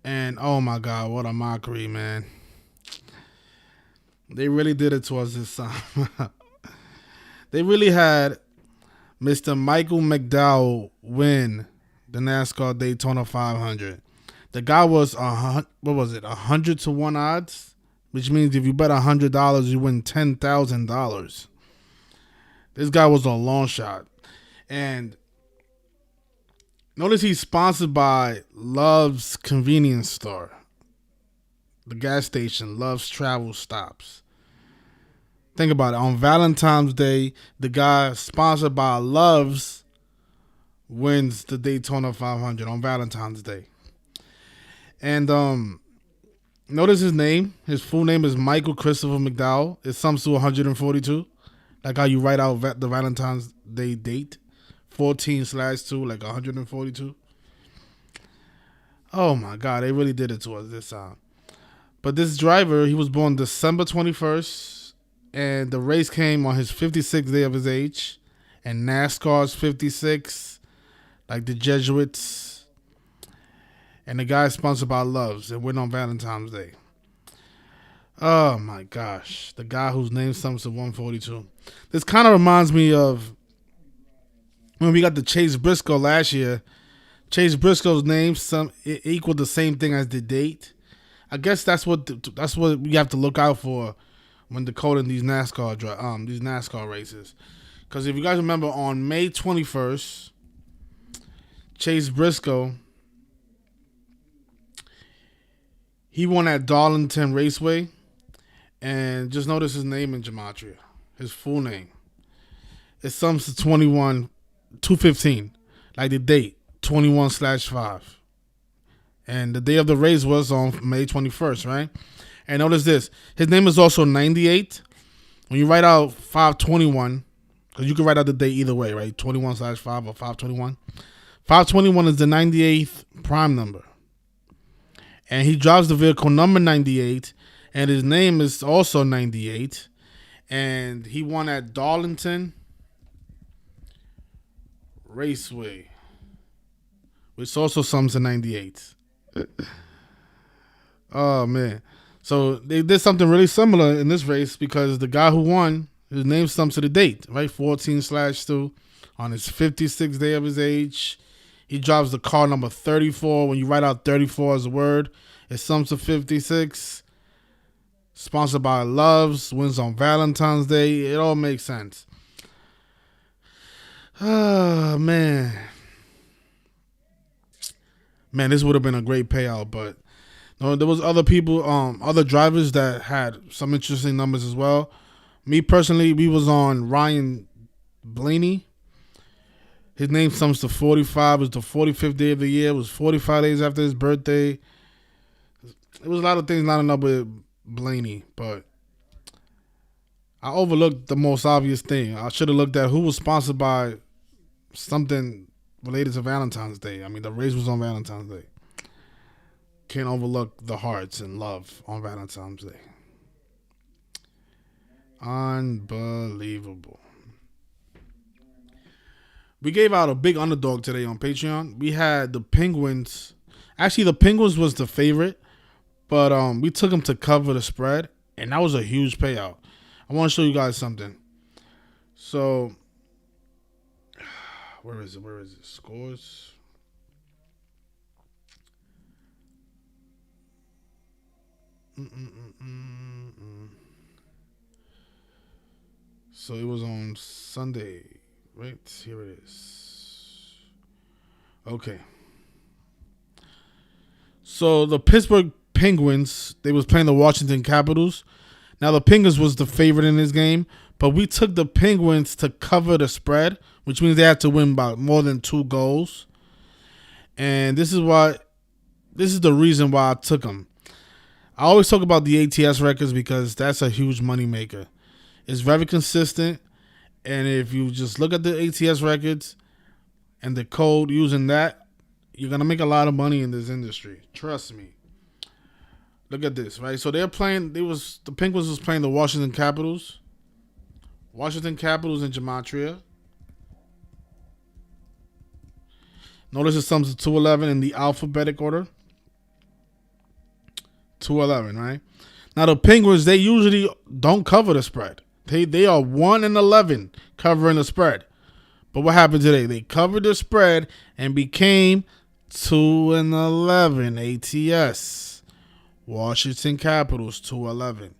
And oh my God, what a mockery, man. They really did it to us this time. They really had Mr. Michael McDowell win the NASCAR Daytona 500. The guy was what was it, 100 to 1 odds, which means if you bet $100, you win $10,000. This guy was a long shot, and notice he's sponsored by Love's Convenience Store, the gas station, Love's Travel Stops. Think about it. On Valentine's Day, the guy sponsored by Love's wins the Daytona 500 on Valentine's Day. And notice his name. His full name is Michael Christopher McDowell. It sums to 142. Like how you write out the Valentine's Day date. 14/2, like 142. Oh my God, they really did it to us this time. But this driver, he was born December 21st, and the race came on his 56th day of his age, and NASCAR's 56, like the Jesuits, and the guy sponsored by Love's and went on Valentine's Day. Oh my gosh, the guy whose name sums to 142. This kind of reminds me of when we got the Chase Briscoe last year. Chase Briscoe's name it equaled the same thing as the date. I guess that's what we have to look out for when decoding these NASCAR races. Because if you guys remember, on May 21st, Chase Briscoe, he won at Darlington Raceway, and just notice his name in gematria, his full name. It sums to 215, like the date 21/5. And the day of the race was on May 21st, right? And notice this. His name is also 98. When you write out 521, because you can write out the day either way, right? 21/5 or 521. 521 is the 98th prime number. And he drives the vehicle number 98. And his name is also 98. And he won at Darlington Raceway, which also sums to 98. Oh man. So they did something really similar in this race, because the guy who won, his name sums to the date, right? 14/2 on his 56th day of his age. He drives the car number 34. When you write out 34 as a word, it sums to 56. Sponsored by Love's, wins on Valentine's Day. It all makes sense. Oh man. Man, this would have been a great payout, but no, there was other people, other drivers that had some interesting numbers as well. Me personally, we was on Ryan Blaney. His name sums to 45. It was the 45th day of the year. It was 45 days after his birthday. It was a lot of things lining up with Blaney, but I overlooked the most obvious thing. I should have looked at who was sponsored by something related to Valentine's Day. I mean, the race was on Valentine's Day. Can't overlook the hearts and love on Valentine's Day. Unbelievable. We gave out a big underdog today on Patreon. We had the Penguins. Actually, the Penguins was the favorite, but we took them to cover the spread, and that was a huge payout. I want to show you guys something. So, where is it? Scores. So it was on Sunday, right? Here it is. Okay. So the Pittsburgh Penguins, they was playing the Washington Capitals. Now the Penguins was the favorite in this game, but we took the Penguins to cover the spread, which means they had to win by more than 2 goals. And this is the reason why I took them. I always talk about the ATS records because that's a huge moneymaker. It's very consistent, and if you just look at the ATS records and the code using that, you're gonna make a lot of money in this industry. Trust me. Look at this, right? So the Penguins was playing the Washington Capitals. Washington Capitals in gematria. Notice it sums to 211 in the alphabetic order. 211, right? Now the Penguins, they usually don't cover the spread. They are 1-11 covering the spread. But what happened today? They covered the spread and became 2-11 ATS. Washington Capitals 2-11,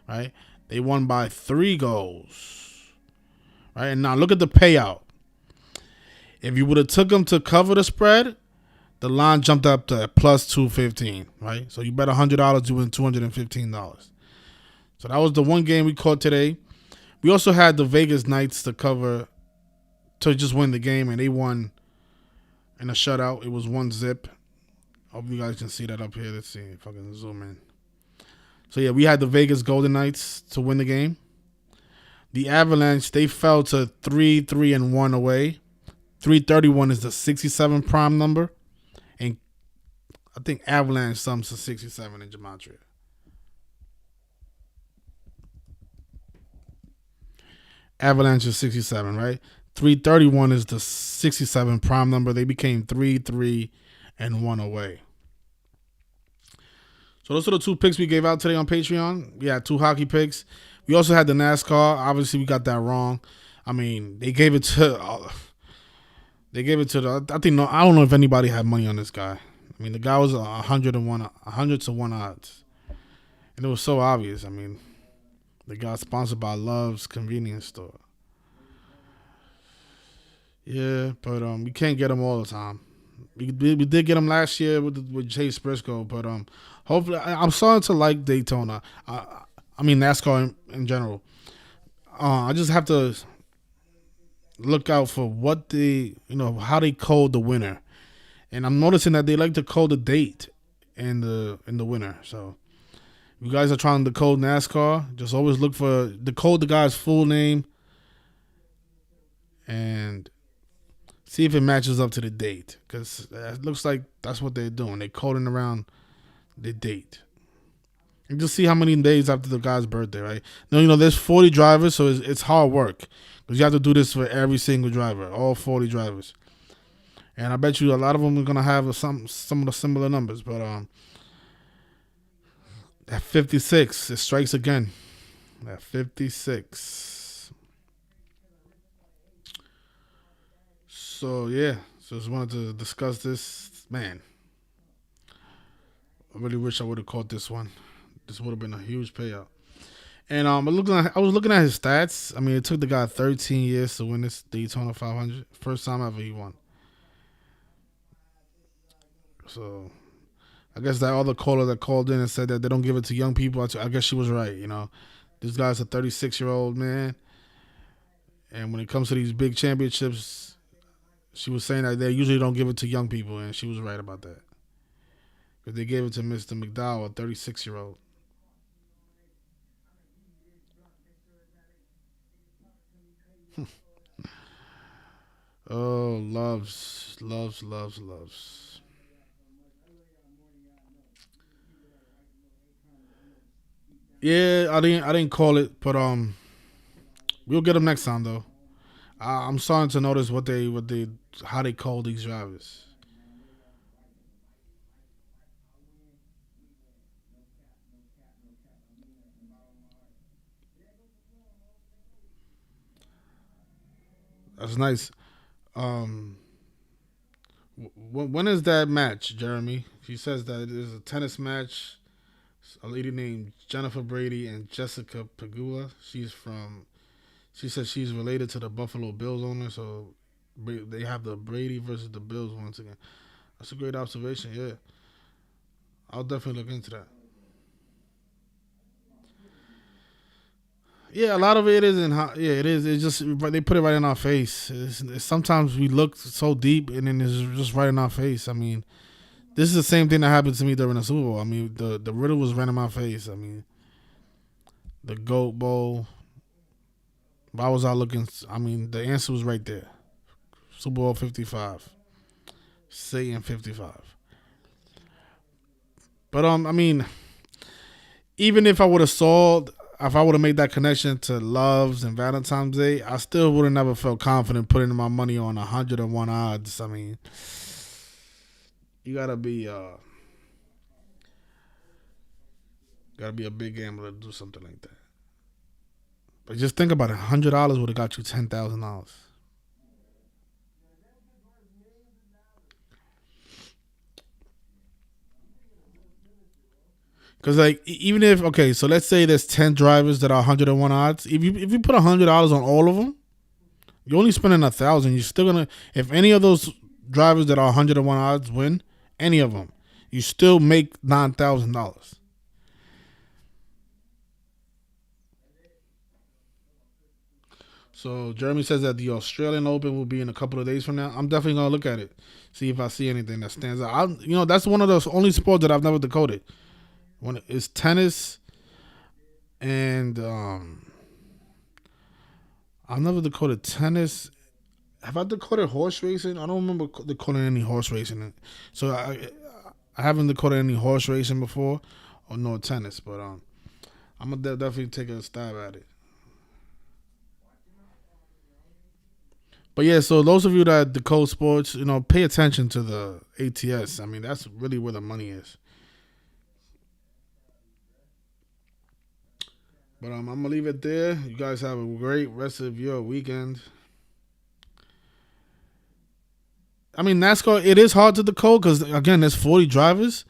right? They won by 3 goals, right? And now look at the payout. If you would have took them to cover the spread, the line jumped up to plus 215, right? So you bet $100, you win $215. So that was the one game we caught today. We also had the Vegas Knights to cover, to just win the game, and they won in a shutout. It was 1-0. Hope you guys can see that up here. Let's see if I can zoom in. So yeah, we had the Vegas Golden Knights to win the game. The Avalanche, they fell to 3-1 away. 331 is the 67 prime number. And I think Avalanche sums to 67 in gematria. Avalanche is 67, right? 331 is the 67 prime number. They became 3-1 away. So those are the 2 picks we gave out today on Patreon. We had 2 hockey picks. We also had the NASCAR. Obviously, we got that wrong. I mean, they gave it to the. I think I don't know if anybody had money on this guy. I mean, the guy was 100 to 1 odds, and it was so obvious. I mean, the guy sponsored by Love's convenience store. Yeah, but we can't get him all the time. We did get him last year with Chase Briscoe, but hopefully I'm starting to like Daytona. I mean NASCAR in general. I just have to look out for what how they code the winner, and I'm noticing that they like to code the date in the winner. So if you guys are trying to decode NASCAR, just always look for decode the guy's full name and see if it matches up to the date, because it looks like that's what they're doing. They're coding around the date. And just see how many days after the guy's birthday, right? Now, there's 40 drivers, so it's hard work, because you have to do this for every single driver, all 40 drivers. And I bet you a lot of them are going to have some of the similar numbers. But at 56, it strikes again. At 56. So, yeah. So, just wanted to discuss this. Man, I really wish I would have caught this one. This would have been a huge payout. And I was looking at his stats. I mean, it took the guy 13 years to win this Daytona 500. First time ever he won. So, I guess that other caller that called in and said that they don't give it to young people, I guess she was right, This guy's a 36-year-old man. And when it comes to these big championships, she was saying that they usually don't give it to young people, and she was right about that. Because they gave it to Mr. McDowell, a 36-year-old. Oh, loves. Yeah, I didn't call it, but we'll get them next time though. I'm starting to notice how they call these drivers. That's nice. When is that match, Jeremy? He says that there's a tennis match. A lady named Jennifer Brady and Jessica Pegula. She says she's related to the Buffalo Bills owner, so they have the Brady versus the Bills once again. That's a great observation, yeah. I'll definitely look into that. Yeah, a lot of it isn't. Yeah, it is. It's just they put it right in our face. Sometimes we look so deep, and then it's just right in our face. I mean, this is the same thing that happened to me during the Super Bowl. I mean, the riddle was right in my face. I mean, the GOAT Bowl. Why was I looking? I mean, the answer was right there. Super Bowl 55. Satan 55. But I mean, even if I would have made that connection to Loves and Valentine's Day, I still would have never felt confident putting my money on 101 odds. I mean, you gotta be Gotta be a big gambler to do something like that. But just think about it. $100 would have got you $10,000. Because like even if okay, so let's say there's 10 drivers that are 101 odds. If you put $100 on all of them, you're only spending 1,000. You're still gonna if any of those drivers that are 101 odds win, any of them, you still make $9,000. So Jeremy says that the Australian Open will be in a couple of days from now. I'm definitely gonna look at it, see if I see anything that stands out. That's one of those only sports that I've never decoded. When it's tennis and I've never decoded tennis. Have I decoded horse racing? I don't remember decoding any horse racing. So I haven't decoded any horse racing before, or no tennis. But I'm gonna definitely take a stab at it. But yeah, so those of you that decode sports, pay attention to the ATS. I mean, that's really where the money is. But I'm gonna leave it there. You guys have a great rest of your weekend. I mean, NASCAR, it is hard to decode because again, there's 40 drivers.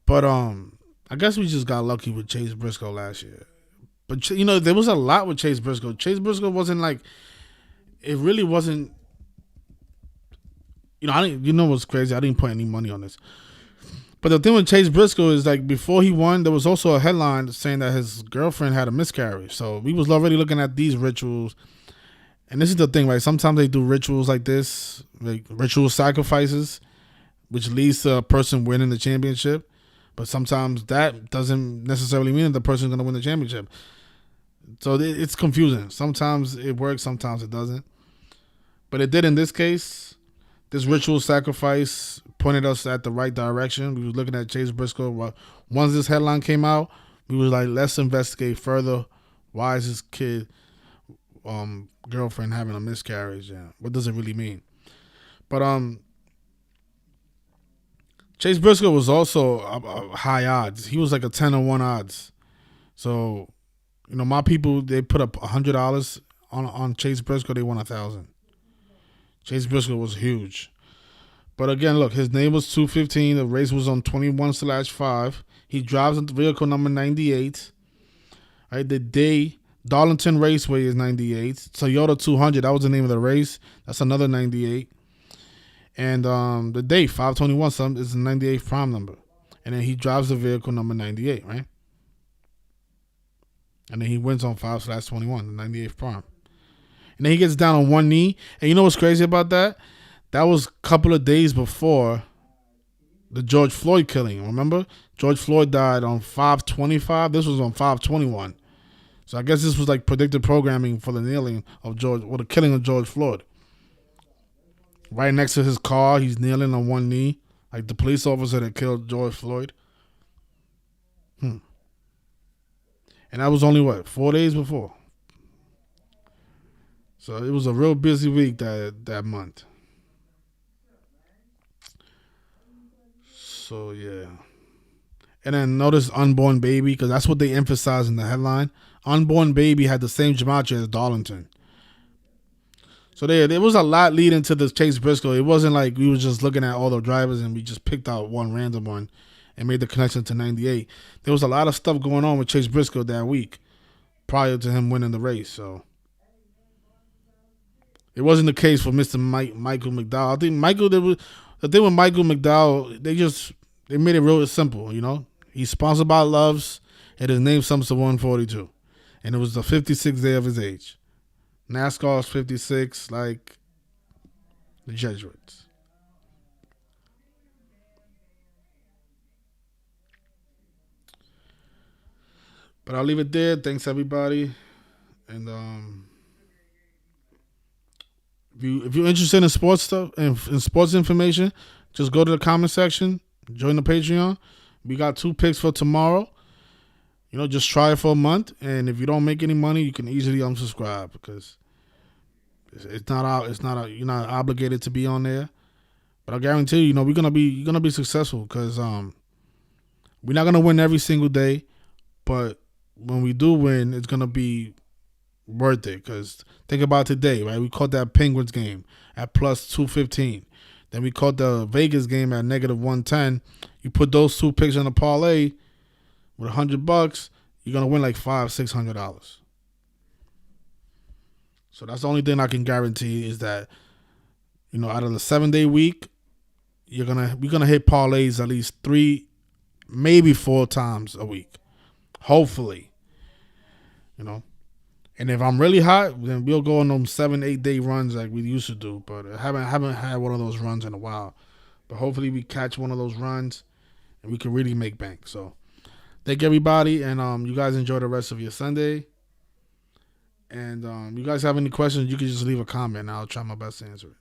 But I guess we just got lucky with Chase Briscoe last year. But there was a lot with Chase Briscoe. Chase Briscoe wasn't like, it really wasn't. I didn't. What's crazy? I didn't put any money on this. But the thing with Chase Briscoe is like before he won, there was also a headline saying that his girlfriend had a miscarriage. So we was already looking at these rituals. And this is the thing, right? Sometimes they do rituals like this, like ritual sacrifices, which leads to a person winning the championship. But sometimes that doesn't necessarily mean that the person's going to win the championship. So it's confusing. Sometimes it works, sometimes it doesn't. But it did in this case. This ritual sacrifice pointed us at the right direction. We was looking at Chase Briscoe. Once this headline came out, we was like, let's investigate further. Why is this kid girlfriend having a miscarriage? Yeah. What does it really mean? But Chase Briscoe was also high odds. He was like a 10-1 odds. So, my people, they put up $100 on Chase Briscoe. They won 1,000. Chase Briscoe was huge. But again, look, his name was 215. The race was on 21/5. He drives the vehicle number 98. Right, the day Darlington Raceway is 98. Toyota 200, that was the name of the race. That's another 98. And the day 521 is the 98th prime number. And then he drives the vehicle number 98, right? And then he wins on 5/21, the 98th prime. And then he gets down on one knee. And you know what's crazy about that? That was a couple of days before the George Floyd killing. Remember? George Floyd died on 5/25. This was on 5/21. So I guess this was like predictive programming for the the killing of George Floyd. Right next to his car, he's kneeling on one knee, like the police officer that killed George Floyd. And that was only 4 days before. So it was a real busy week that month. So yeah. And then notice unborn baby, because that's what they emphasize in the headline. Unborn baby had the same gematria as Darlington. So there was a lot leading to this Chase Briscoe. It wasn't like we were just looking at all the drivers and we just picked out one random one and made the connection to 98. There was a lot of stuff going on with Chase Briscoe that week prior to him winning the race. So it wasn't the case for Mr. Michael McDowell. I think the thing with Michael McDowell, they made it real simple, He's sponsored by Loves, and his name sums to 142. And it was the 56th day of his age. NASCAR's 56, like the Jesuits. But I'll leave it there. Thanks, everybody. And if you're interested in sports stuff and in sports information, just go to the comment section, join the Patreon. We got 2 picks for tomorrow. Just try it for a month, and if you don't make any money, you can easily unsubscribe because you're not obligated to be on there. But I guarantee you, you're gonna be successful because we're not gonna win every single day, But when we do win, it's gonna be worth it. Cause think about today, right? We caught that Penguins game at plus 215. Then we caught the Vegas game at negative 110. You put those two picks on a parlay with $100, you're gonna win like $500-$600. So that's the only thing I can guarantee is that, out of the 7-day week, we're gonna hit parlays at least 3, maybe 4 times a week. Hopefully. And if I'm really hot, then we'll go on them 7-8 day runs like we used to do. But I haven't had one of those runs in a while. But hopefully we catch one of those runs and we can really make bank. So thank everybody, and you guys enjoy the rest of your Sunday. And you guys have any questions, you can just leave a comment and I'll try my best to answer it.